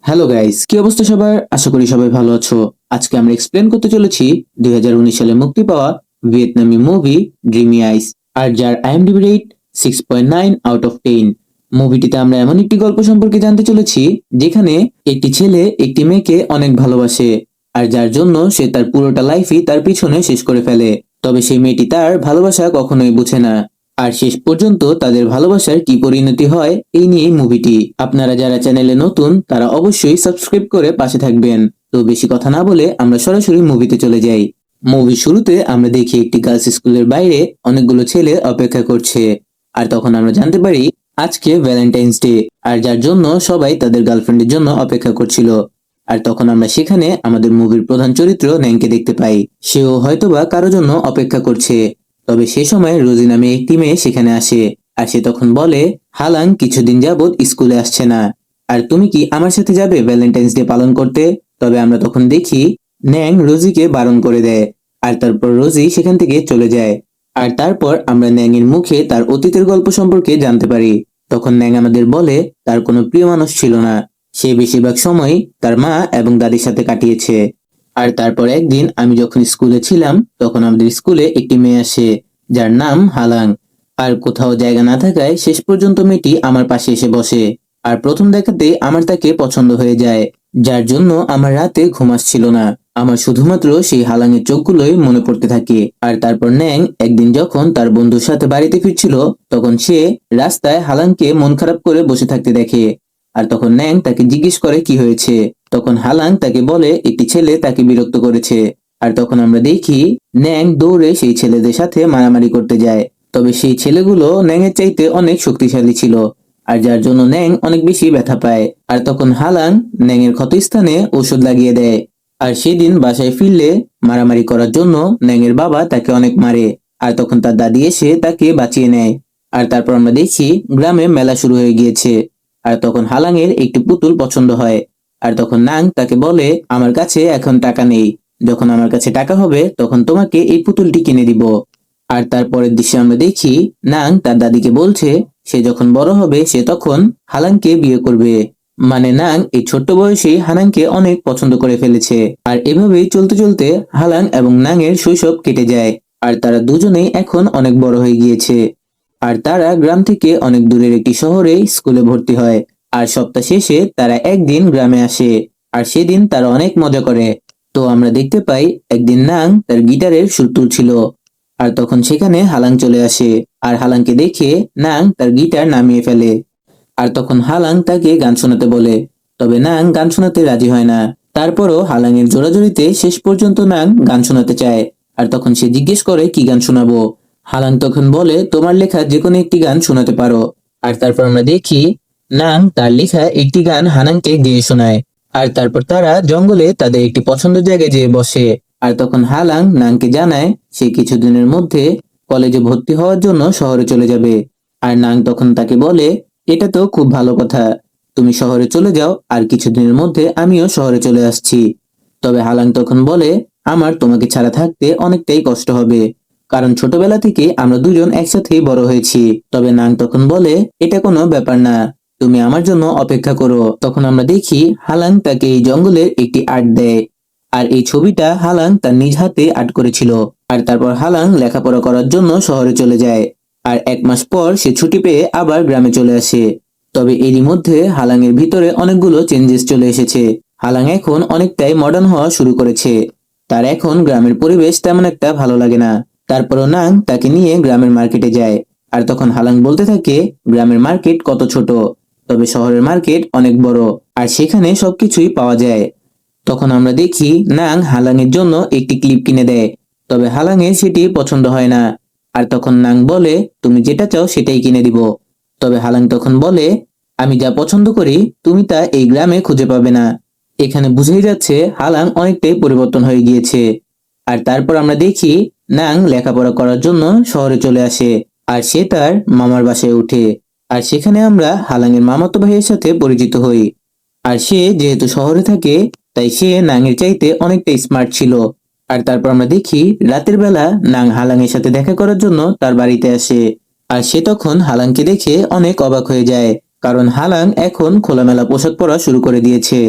Hello guys, কি অবস্থা সবার? আশা করি সবাই ভালো আছো। আজকে আমরা এক্সপ্লেন করতে চলেছি 2019 সালে মুক্তি পাওয়া ভিয়েতনামি মুভি ড্রিমি আইস, আর যার আইএমডিবি রেট 6.9 আউট অফ 10। মুভিটিতে আমরা এমন একটি গল্প সম্পর্কে জানতে চলেছি যেখানে একটি ছেলে একটি মেয়েকে অনেক ভালোবাসে, আর যার জন্য সে তার পুরোটা লাইফই তার পিছনে শেষ করে ফেলে। তবে সেই মেয়েটি তার ভালোবাসা কখনোই বুঝে না, আর শেষ পর্যন্ত তাদের ভালোবাসার কি পরিণতি হয় এই নিয়ে মুভিটি। আপনারা যারা চ্যানেলে নতুন তারা অবশ্যই সাবস্ক্রাইব করে পাশে থাকবেন। তো বেশি কথা না বলে আমরা সরাসরি মুভিতে চলে যাই। মুভির শুরুতে আমরা দেখি একটি গার্লস স্কুলের বাইরে অনেকগুলো ছেলে অপেক্ষা করছে, আর তখন আমরা জানতে পারি আজকে ভ্যালেন্টাইন্স ডে, আর যার জন্য সবাই তাদের গার্লফ্রেন্ডের জন্য অপেক্ষা করছিল। আর তখন আমরা সেখানে আমাদের মুভির প্রধান চরিত্র ন্যাংকে দেখতে পাই, সেও হয়তোবা কারো জন্য অপেক্ষা করছে। তবে সে সময় রোজি নামে একটি মেয়ে সেখানে আসে, আর সে তখন বলে, হালাং কিছুদিন যাবত স্কুলে আসছে না, আর তুমি কি আমার সাথে যাবে ভ্যালেন্টাইন্স ডে পালন করতে? তবে আমরা তখন দেখি ন্যাং রোজিকে বারণ করে দেয়, আর তারপর রোজি সেখান থেকে চলে যায়। আর তারপর আমরা ন্যাং এর মুখে তার অতীতের গল্প সম্পর্কে জানতে পারি। তখন ন্যাং আমাদের বলে তার কোনো প্রিয় মানুষ ছিল না, সে বেশিরভাগ সময় তার মা এবং দাদির সাথে কাটিয়েছে। আর তারপর একদিন আমি যখন স্কুলে ছিলাম তখন আমাদের স্কুলে একটি মেয়ে আসে যার নাম হালাং। আর কোথাও জায়গা না থাকায় শেষ পর্যন্ত মেয়েটি আমার পাশে এসে বসে, আর প্রথম দেখাতে আমার তাকে পছন্দ হয়ে যায়, যার জন্য আমার রাতে ঘুম আসছিল না। আমার শুধুমাত্র সেই হালাঙের চোখগুলোই মনে পড়তে থাকে। আর তারপর ন্যাং একদিন যখন তার বন্ধুর সাথে বাড়িতে ফিরছিল তখন সে রাস্তায় হালাংকে মন খারাপ করে বসে থাকতে দেখে। আর তখন ন্যাং তাকে জিজ্ঞেস করে কি হয়েছে। তখন হালাং তাকে বলে একটি ছেলে তাকে বিরক্ত করেছে। আর তখন আমরা দেখি ন্যাং দৌড়ে সেই ছেলেদের সাথে মারামারি করতে যায়। তবে সেই ছেলেগুলো ন্যাংয়ের চাইতে অনেক শক্তিশালী ছিল, আর যার জন্য ন্যাং অনেক বেশি ব্যথা পায়। আর তখন হালাং ন্যাংয়ের ক্ষতস্থানে ওষুধ লাগিয়ে দেয়। আর সেদিন বাসায় ফিরলে মারামারি করার জন্য ন্যাংয়ের বাবা তাকে অনেক মারে, আর তখন তার দাদি এসে তাকে বাঁচিয়ে নেয়। আর তারপর আমরা দেখি গ্রামে মেলা শুরু হয়ে গিয়েছে, আর তখন হালাংয়ের একটি পুতুল পছন্দ হয়। আর তখন নাং তাকে বলে, আমার কাছে এখন টাকা নেই, যখন আমার কাছে টাকা হবে তখন তোমাকে এই পুতুলটি কিনে দিব। আর তারপরের দৃশ্যে আমরা দেখি নাং তার দাদিকে বলছে সে যখন বড় হবে সে তখন হালাংকে বিয়ে করবে। মানে নাং এই ছোট্ট বয়সেই হালাংকে অনেক পছন্দ করে ফেলেছে। আর এভাবেই চলতে চলতে হালাং এবং নাং এর শৈশব কেটে যায়, আর তারা দুজনেই এখন অনেক বড় হয়ে গিয়েছে। আর তারা গ্রাম থেকে অনেক দূরের একটি শহরে স্কুলে ভর্তি হয়। আর সপ্তাহ শেষে তারা একদিন গ্রামে আসে, আর সেদিন তারা অনেক মজা করে। তো আমরা দেখতে পাই একদিন নাং তার গিটারের সুর তুলছিল, আর তখন সেখানে হালাং চলে আসে। আর হালাংকে দেখে নাং তার গিটার নামিয়ে ফেলে, আর তখন হালাং তাকে গান শোনাতে বলে। তবে নাং গান শোনাতে রাজি হয় না। তারপরও হালাংয়ের জোরাজুরিতে শেষ পর্যন্ত নাং গান শোনাতে চায়। আর তখন সে জিজ্ঞেস করে কি গান শোনাবো। হালাং তখন বলে তোমার লেখা যে কোনো একটি গান শোনাতে পারো। আর তারপর আমরা দেখি নাং তার লেখা একটি গান হালাংকে গেয়ে শোনায়। আর তারপর তারা জঙ্গলে তাদের একটি পছন্দের জায়গায় যেয়ে বসে। আর তখন হালাং নাংকে জানায় সে কিছুদিনের মধ্যে কলেজে ভর্তি হওয়ার জন্য শহরে চলে যাবে। আর নাং তখন তাকে বলে, এটা তো খুব ভালো কথা, তুমি শহরে চলে যাও, আর কিছুদিনের মধ্যে আমিও শহরে চলে আসছি। তবে হালাং তখন বলে, আমার তোমাকে ছাড়া থাকতে অনেকটাই কষ্ট হবে, কারণ ছোটবেলা থেকে আমরা দুজন একসাথেই বড় হয়েছি। তবে নাং তখন বলে, এটা কোনো ব্যাপার না, তুমি আমার জন্য অপেক্ষা করো। তখন আমরা দেখি হালাং তাকে এই জঙ্গলের একটি আর্ট দেয়, আর এই ছবিটা হালাং তার নিজ হাতে আর্ট করেছিল। আর তারপর হালাং লেখাপড়া করার জন্য শহরে চলে যায়, আর 1 মাস পর সে ছুটি পেয়ে আবার গ্রামে চলে আসে। তবে এরই মধ্যে হালাংয়ের ভিতরে অনেকগুলো চেঞ্জেস চলে এসেছে। হালাং এখন অনেকটাই মডার্ন হওয়া শুরু করেছে, তার এখন গ্রামের পরিবেশ তেমন একটা ভালো লাগে না। তারপরও নাং তাকে নিয়ে গ্রামের মার্কেটে যায়, আর তখন হালাং বলতে থাকে গ্রামের মার্কেট কত ছোট, তবে শহরের মার্কেট অনেক বড়, আর সেখানে সবকিছুই পাওয়া যায়। তখন আমরা দেখি নাং হালাংয়ের জন্য একটি ক্লিপ কিনে দেয়, তবে হালাংয়ের সেটি পছন্দ হয় না। আর তখন নাং বলে তুমি যেটা চাও সেটাই কিনে দিব। তবে হালাং তখন বলে, আমি যা পছন্দ করি তুমি তা এই গ্রামে খুঁজে পাবে না। এখানে বুঝেই যাচ্ছে হালাং অনেকটাই পরিবর্তন হয়ে গিয়েছে। আর তারপর আমরা দেখি নাং লেখাপড়া করার জন্য শহরে চলে আসে, আর সে তার মামার বাসায় উঠে। আর সেখানে আমরা হালাংয়ের মামাতো ভাইয়ের সাথে পরিচিত হই। আর সে যেহেতু শহরে থাকে তাই সে নাংয়ের চাইতে অনেকটা স্মার্ট ছিল। আর তারপর আমরা দেখি রাতের বেলা নাং হালাংয়ের সাথে দেখা করার জন্য তার বাড়িতে আসে। আর সে তখন হালাংকে দেখে অনেক অবাক হয়ে যায়, কারণ হালাং এখন খোলামেলা পোশাক পরা শুরু করে দিয়েছে।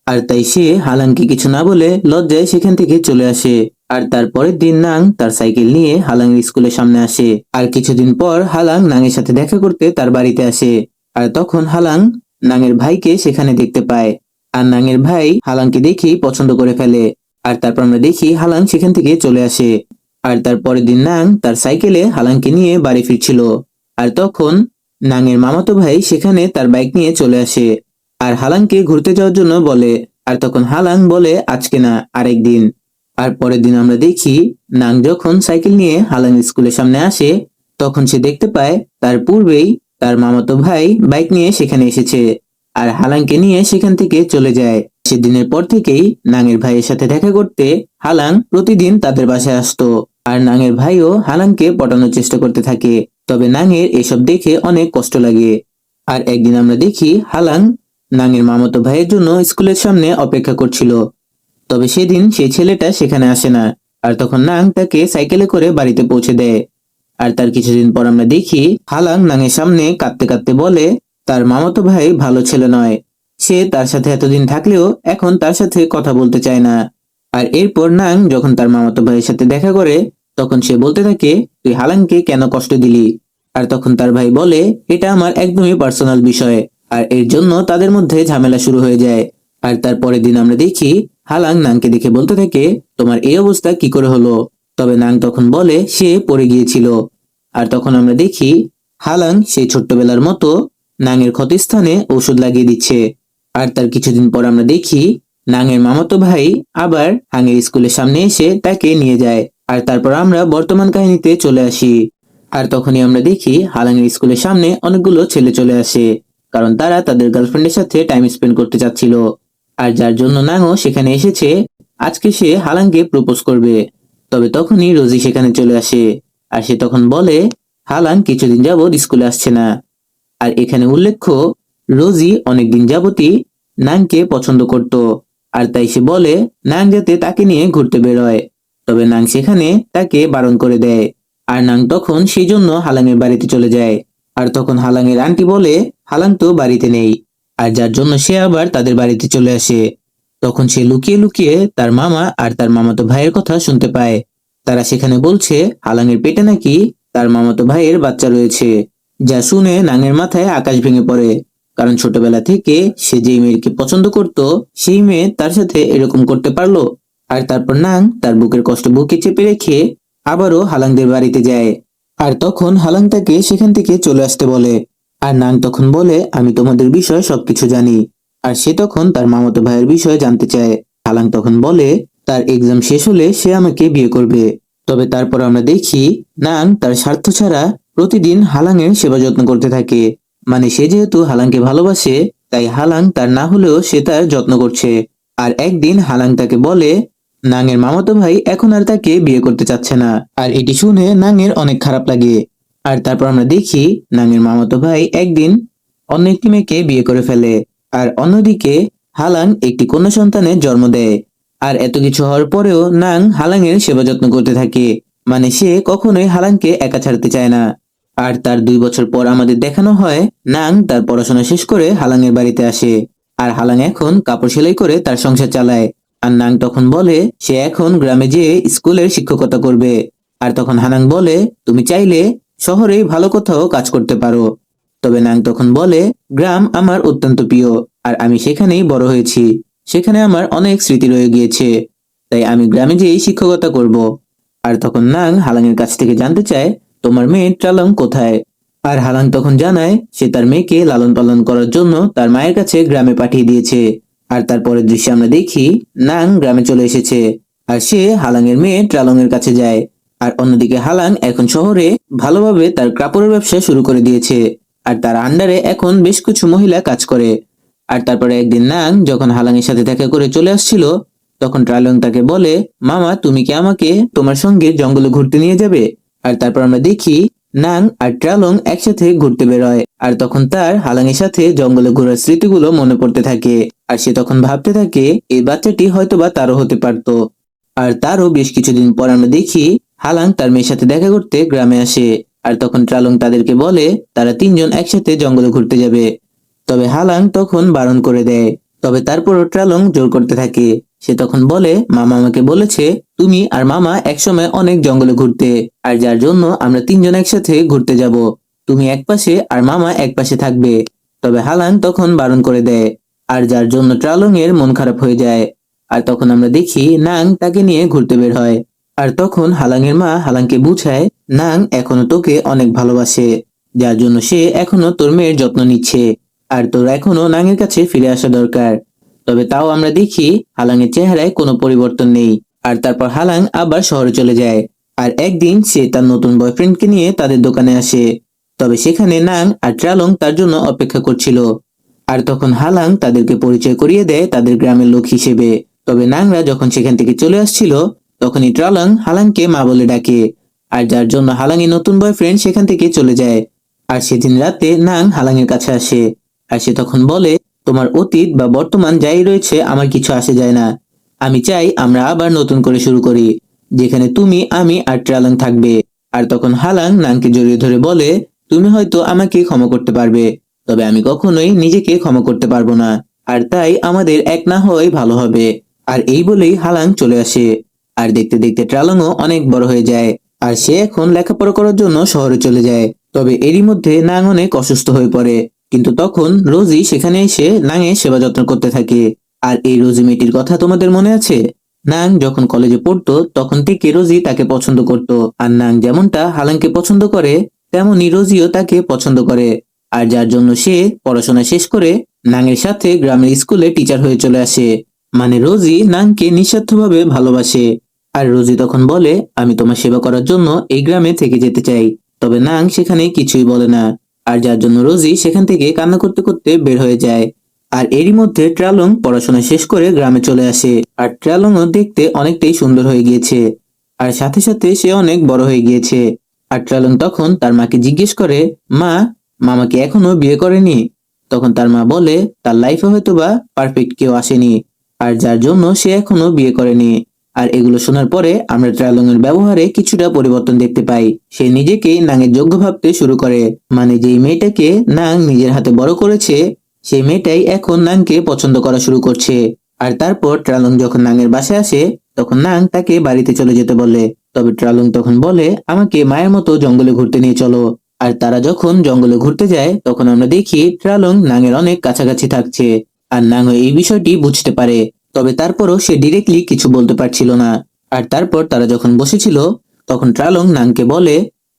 আর তাই সে হালাংকে কিছু না বলে লজ্জায় সেখান থেকে চলে আসে। আর তারপরের দিন নাং তার সাইকেল নিয়ে হালাংয়ের স্কুলের সামনে আসে। আর কিছুদিন পর হালাং নাংয়ের সাথে দেখা করতে তার বাড়িতে আসে। আর তখন হালাং নাংয়ের ভাইকে সেখানে দেখতে পায়। আর নাংয়ের ভাই হালাংকে দেখেই পছন্দ করে ফেলে। আর তারপর আমরা দেখি হালাং সেখান থেকে চলে আসে। আর তারপরের দিন নাং তার সাইকেলে হালাংকে নিয়ে বাড়ি ফিরছিল। আর তখন নাংয়ের মামাতো ভাই সেখানে তার বাইক নিয়ে চলে আসে। আর হালাংকে ঘুরতে যাওয়ার জন্য বলে। আর তখন হালাং বলে আজকে না, আরেকদিন। আর পরের দিন আমরা দেখি নাং যখন সাইকেল নিয়ে হালাং স্কুলের সামনে আসে, তখন সে দেখতে পায় তার পূর্বেই তার মামাতো ভাই বাইক নিয়ে সেখানে এসেছে। আর হালাংকে নিয়ে সেখান থেকে চলে যায়। সেদিনের পর থেকেই নাংয়ের ভাইয়ের সাথে দেখা করতে হালাং প্রতিদিন তাদের বাসায় আসতো। আর নাংয়ের ভাইও হালাংকে পটানোর চেষ্টা করতে থাকে। তবে নাংয়ের এসব দেখে অনেক কষ্ট লাগে। আর একদিন আমরা দেখি হালাং নাংয়ের মামাতো ভাইয়ের জন্য স্কুলের সামনে অপেক্ষা করছিল। তবে সেদিন সেই ছেলেটা সেখানে আসে না। আর তখন নাং তাকে সাইকেলে করে বাড়িতে পৌঁছে দেয়। আর তার কিছুদিন পর আমরা দেখি হালাং নাংয়ের সামনে কাঁদতে কাঁদতে বলে তার মামাতো ভাই ভালো ছেলে নয়। সে তার সাথে এতদিন থাকলেও এখন তার সাথে কথা বলতে চায় না। আর এরপর নাং যখন তার মামাতো ভাইয়ের সাথে দেখা করে, তখন সে বলতে থাকে তুই হালাংকে কেন কষ্ট দিলি। আর তখন তার ভাই বলে এটা আমার একদমই পার্সোনাল বিষয়। আর এর জন্য তাদের মধ্যে ঝামেলা শুরু হয়ে যায়। আর তার পরের দিন আমরা দেখি হালাং নাংকে দেখে বলতে থাকে তোমার এই অবস্থা কি করে হলো। তবে নাং তখন বলে সে পড়ে গিয়েছিল। আর তখন আমরা দেখি হালাং সেই ছোট্টবেলার মতো নাংয়ের ক্ষতস্থানে ঔষধ লাগিয়ে দিচ্ছে। আর তার কিছুদিন পর আমরা দেখি নাংয়ের মামাতো ভাই আবার হাঙের স্কুলের সামনে এসে তাকে নিয়ে যায়। আর তারপর আমরা বর্তমান কাহিনীতে চলে আসি। আর তখনই আমরা দেখি হালাংয়ের স্কুলের সামনে অনেকগুলো ছেলে চলে আসে, কারণ তারা তাদের গার্লফ্রেন্ডের সাথে টাইম স্পেন্ড করতে চাচ্ছিল। আর যার জন্য নাংও সেখানে এসেছে। আজকে সে হালাংকে প্রপোজ করবে। তবে তখনই রোজি সেখানে চলে আসে। আর সে তখন বলে হালাং কিছুদিন যাবৎ স্কুলে আসছে না। আর এখানে উল্লেখ্য রোজি অনেকদিন যাবতই নাংকে পছন্দ করত। আর তাই সে বলে নাং যাতে তাকে নিয়ে ঘুরতে বেরোয়। তবে নাং সেখানে তাকে বারণ করে দেয়। আর নাং তখন সেই জন্য হালাংয়ের বাড়িতে চলে যায়। আর তখন হালাংয়ের আন্টি বলে হালাং তো বাড়িতে নেই। আর যার জন্য সে আবার তাদের বাড়িতে চলে আসে। তখন সে লুকিয়ে লুকিয়ে তার মামা আর তার মামাতো ভাইয়ের কথা শুনতে পায়। তারা সেখানে বলছে হালাংয়ের পেটে নাকি তার মামাতো ভাইয়ের বাচ্চা রয়েছে। যা শুনে নাংয়ের মাথায় আকাশ ভেঙে পড়ে। কারণ ছোটবেলা থেকে সে যেই মেয়েকে পছন্দ করত, সেই মেয়ে তার সাথে এরকম করতে পারলো। আর তারপর নাং তার বুকের কষ্ট বুকে চেপে রেখে আবারও হালাংদের বাড়িতে যায়। আর তখন হালাং তাকে সেখান থেকে চলে আসতে বলে। আর নাং তখন বলে আমি তোমাদের বিষয়ে সবকিছু জানি। আর সে তখন তার মামাতো ভাইয়ের বিষয়ে জানতে চায়। হালাং তখন বলে তার এক্সাম শেষ হলে সে আমাকে বিয়ে করবে। তবে তারপর আমরা দেখি নাং তার স্বার্থ ছাড়া প্রতিদিন হালাংয়ের সেবা যত্ন করতে থাকে। মানে সে যেহেতু হালাংকে ভালোবাসে, তাই হালাং তার না হলেও সে তার যত্ন করছে। আর একদিন হালাং তাকে বলে নাংয়ের মামাতো ভাই এখন আর তাকে বিয়ে করতে চাচ্ছে না। আর এটি শুনে নাংয়ের অনেক খারাপ লাগে। আর তারপর আমরা দেখি নাংয়ের মামাতো ভাই একদিন অন্য একটি মেয়েকে বিয়ে করে ফেলে। আর অন্যদিকে হালাং একটি কন্যা সন্তানের জন্ম দেয়। আর এত কিছু হওয়ার পরেও নাং হালাংয়ের সেবা যত্ন করতে থাকে। মানে সে কখনোই হালাংকে একা ছাড়তে চায় না। আর তার 2 বছর পর আমাদের দেখানো হয় নাং তার পড়াশোনা শেষ করে হালাংয়ের বাড়িতে আসে। আর হালাং এখন কাপড় সেলাই করে তার সংসার চালায়। আর নাং তখন বলে সে এখন গ্রামে যেয়ে স্কুলের শিক্ষকতা করবে। আর তখন হালাং বলে তুমি চাইলে শহরেই ভালো কোথাও কাজ করতে পারো। তবে নাং তখন বলে গ্রাম আমার অত্যন্ত প্রিয়। আর আমি সেখানেই বড় হয়েছি। সেখানে আমার অনেক স্মৃতি রয়ে গিয়েছে। তাই আমি গ্রামে যেয়েই শিক্ষকতা করব। আর তখন নাং হালাংয়ের কাছ থেকে জানতে চায় তোমার মেয়ে ট্রালং কোথায়। আর হালাং তখন জানায় সে তার মেয়েকে লালন পালন করার জন্য তার মায়ের কাছে গ্রামে পাঠিয়ে দিয়েছে। আর তারপরের দৃশ্যে আমরা দেখি নাং গ্রামে চলে এসেছে। আর সে হালাংয়ের মেয়ে ট্রালং এর কাছে যায়। আর অন্যদিকে হালাং এখন শহরে ভালোভাবে তার কাপড়ের ব্যবসা শুরু করে দিয়েছে। আর তার আন্ডারে এখন বেশ কিছু মহিলা কাজ করে। আর তারপরে একদিন নাং যখন হালাংয়ের সাথে দেখা করে চলে আসছিল, তখন ট্রালং তাকে বলে মামা তুমি কি আমাকে তোমার সঙ্গে জঙ্গলে ঘুরতে নিয়ে যাবে। আর তারপর আমরা দেখি নাং আর ট্রালং একসাথে ঘুরতে বেরোয়। আর তখন তার হালাংয়ের সাথে জঙ্গলে ঘোরার স্মৃতিগুলো মনে পড়তে থাকে। আর সে তখন ভাবতে থাকে এই বাচ্চাটি হয়তোবা তারও হতে পারতো। আর তারও বেশ কিছুদিন পর আমরা দেখি হালাং তার মেয়ের সাথে দেখা করতে গ্রামে আসে। আর তখন ট্রালং তাদেরকে বলে তারা 3জন একসাথে জঙ্গলে ঘুরতে যাবে। তবে হালাং তখন বারণ করে দেয়। তবে তারপরও ট্রালং জোর করতে থাকে। সে তখন বলে, মামা আমাকে বলেছে তুমি আর মামা একসময় অনেক জঙ্গলে ঘুরতে, আর যার জন্য আমরা তিনজন একসাথে ঘুরতে যাব। তুমি এক পাশে আর মামা এক পাশে থাকবে। তবে হালাং তখন বারণ করে দেয়, আর যার জন্য ট্রালং এর মন খারাপ হয়ে যায়। আর তখন আমরা দেখি নাং তাকে নিয়ে ঘুরতে বের হয়। আর তখন হালাংয়ের মা হালাংকে বুঝায়, নাং এখনো তোকে অনেক ভালোবাসে, যার জন্য সে এখনো তোর মেয়ের যত্ন নিচ্ছে, আর তোর এখনো নাঙের কাছে ফিরে আসা দরকার। তবে তাও আমরা দেখি হালাংয়ের চেহারায় কোনো পরিবর্তন নেই। আর তারপর হালাং আবার শহরে চলে যায়। আর একদিন সে তার নতুন বয়ফ্রেন্ডকে নিয়ে তাদের দোকানে আসে। তবে সেখানে নাং আর ট্রালং তার জন্য অপেক্ষা করছিল। আর তখন হালাং তাদেরকে পরিচয় করিয়ে দেয় তাদের গ্রামের লোক হিসেবে। তবে নাংরা যখন সেখান থেকে চলে আসছিল, তখনই ট্রালং হালাংকে মা বলে ডাকে। আর যার জন্য হালাংয়ের নতুন বয়ফ্রেন্ড সেখান থেকে চলে যায়। আর সেদিন রাতে নাং হালাংয়ের কাছে আসে। আর সে তখন বলে, তোমার অতীত বা বর্তমান যাই রয়েছে আমার কিছু আসে যায় না। আমি চাই আমরা আবার নতুন করে শুরু করি, যেখানে তুমি, আমি আর ট্রালং থাকবে। আর তখন হালাং নাংকে জড়িয়ে ধরে বলে, তুমি হয়তো আমাকে ক্ষমা করতে পারবে, তবে আমি কখনোই নিজেকে ক্ষমা করতে পারবো না। আর তাই আমাদের এক না হওয়াই ভালো হবে। আর এই বলেই হালাং চলে আসে। আর দেখতে দেখতে ট্রালংও অনেক বড় হয়ে যায়। আর সে এখন লেখাপড়া করার জন্য শহরে চলে যায়। তবে এরই মধ্যে নাং অনেক অসুস্থ হয়ে পড়ে। কিন্তু তখন রোজি সেখানে এসে নাংয়ের সেবা যত্ন করতে থাকে। আর এই রোজি মেয়েটির কথা তোমাদের মনে আছে? নাং যখন কলেজে পড়তো তখন থেকে রোজি তাকে পছন্দ করত। আর নাং যেমনটা হালাংকে পছন্দ করে, তেমনি রোজিও তাকে পছন্দ করে। আর যার জন্য সে পড়াশোনা শেষ করে নাংয়ের সাথে গ্রামের স্কুলে টিচার হয়ে চলে আসে। মানে রোজি নাংকে নিঃস্বার্থভাবে ভালোবাসে। আর রোজি তখন বলে, আমি তোমার সেবা করার জন্য এই গ্রামে থেকে যেতে চাই। তবে নাং সেখানে কিছুই বলে না। আর যার জন্য রোজি সেখান থেকে কান্না করতে করতে বের হয়ে যায়। আর এরই মধ্যে ট্রালং পড়াশোনা শেষ করে গ্রামে চলে আসে। আর ট্রালংও দেখতে অনেকটাই সুন্দর হয়ে গিয়েছে। আর সাথে সাথে সে অনেক বড় হয়ে গিয়েছে। আর ট্রালং তখন তার মাকে জিজ্ঞেস করে, মা, মামাকে এখনো বিয়ে করেনি? তখন তার মা বলে, তার লাইফে হয়তোবা পারফেক্ট কেউ আসেনি, আর যার জন্য সে এখনো বিয়ে করেনি। আর এগুলো শোনার পরে আমরা ট্রালং এর ব্যবহারে কিছুটা পরিবর্তন দেখতে পাই। সে নিজেকে নাঙের যোগ্য ভাবতে শুরু করে। মানে যেই মেয়েটাকে নাং নিজের হাতে বড় করেছে, সেই মেয়েটাই এখন নাংকে পছন্দ করা শুরু করছে। আর তারপর ট্রালং যখন নাঙের বাসায় আসে, তখন নাং তাকে বাড়িতে চলে যেতে বলে। তবে ট্রালং তখন বলে, আমাকে মায়ের মতো জঙ্গলে ঘুরতে নিয়ে চলো। আর তারা যখন জঙ্গলে ঘুরতে যায়, তখন আমরা দেখি ট্রালং নাঙের অনেক কাছাকাছি থাকছে। আর নাং এই বিষয়টি বুঝতে পারে। তবে তারপরও সে ডিরেক্টলি কিছু বলতে পারছিল না। আর তারপর তারা যখন বসেছিল, তখন ট্রালং নাংকে বলে,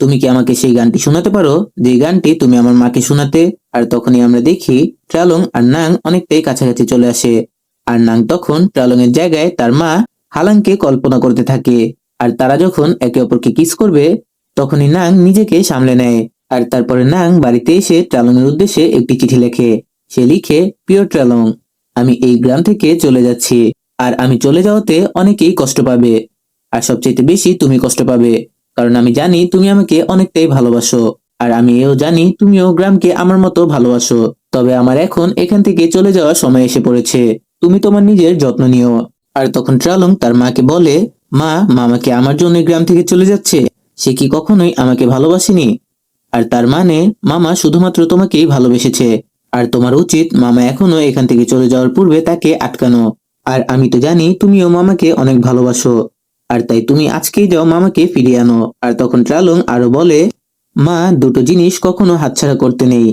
তুমি কি আমাকে সেই গানটি শোনাতে পারো, যে গানটি তুমি আমার মাকে শোনাতে? আর তখনই আমরা দেখি ট্রালং আর নাং অনেকটাই কাছাকাছি চলে আসে। আর নাং তখন ট্রালং এর জায়গায় তার মা হালাংকে কল্পনা করতে থাকে। আর তারা যখন একে অপরকে কিস করবে, তখনই নাং নিজেকে সামলে নেয়। আর তারপরে নাং বাড়িতে এসে ট্রালং এর উদ্দেশ্যে একটি চিঠি লেখে। সে লিখে, প্রিয় ট্রালং, আমি এই গ্রাম থেকে চলে যাচ্ছি। আর আমি চলে যাওয়াতে অনেকেই কষ্ট পাবে। আর সবচেয়ে বেশি তুমি কষ্ট পাবে, কারণ আমি জানি তুমি আমাকে অনেকটাই ভালোবাসো। আর আমি এও জানি তুমিও গ্রামকে আমার মতো ভালোবাসো। তবে আমার এখন এখান থেকে চলে যাওয়ার সময় এসে পড়েছে। তুমি তোমার নিজের যত্ন নিও। আর তখন ট্রালং তার মাকে বলে, মা, মামাকে আমার জন্য গ্রাম থেকে চলে যাচ্ছে? সে কি কখনোই আমাকে ভালোবাসেনি? আর তার মানে মামা শুধুমাত্র তোমাকেই ভালোবেসেছে। আর তোমার উচিত মামা এখনো এখান থেকে চলে যাওয়ার পূর্বে তাকে আটকানো। আর আমি তো জানি তুমিও মামাকে অনেক ভালোবাসো। আর তাই তুমি আজকেই যাও মামাকে ফিরিয়ে আনো। আর তখন ট্রালং আরো বলে, মা, দুটো জিনিস কখনো হাতছাড়া করতে নেই।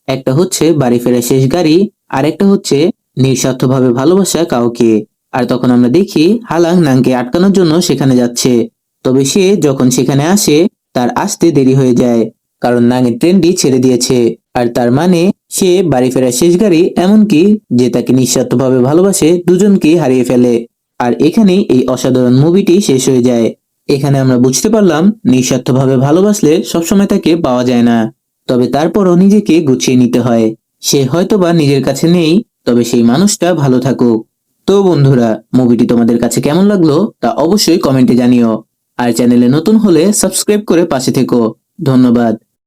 একটা হচ্ছে বাড়ি ফেরা শেষ গাড়ি, আর একটা হচ্ছে নিঃস্বার্থভাবে ভালোবাসা কাউকে। আর তখন আমরা দেখি হালাং নাংকে আটকানোর জন্য সেখানে যাচ্ছে। তবে সে যখন সেখানে আসে, তার আসতে দেরি হয়ে যায়, কারণ নাঙের ট্রেনটি ছেড়ে দিয়েছে। আর তার মানে সে বাড়ি ফেরার শেষ গাড়ি, এমনকি যে তাকে নিঃস্বার্থভাবে ভালোবাসে, দুজনকেই হারিয়ে ফেলে। আর এখানেই এই অসাধারণ মুভিটি শেষ হয়ে যায়। এখানে আমরা বুঝতে পারলাম নিঃস্বার্থভাবে ভালোবাসলে সবসময় তাকে পাওয়া যায় না। তবে তারপরও নিজেকে গুছিয়ে নিতে হয়। সে হয়তোবা নিজের কাছে নেই, তবে সেই মানুষটা ভালো থাকুক। তো বন্ধুরা, মুভিটি তোমাদের কাছে কেমন লাগলো তা অবশ্যই কমেন্টে জানিও। আর চ্যানেলে নতুন হলে সাবস্ক্রাইব করে পাশে থেকো। ধন্যবাদ।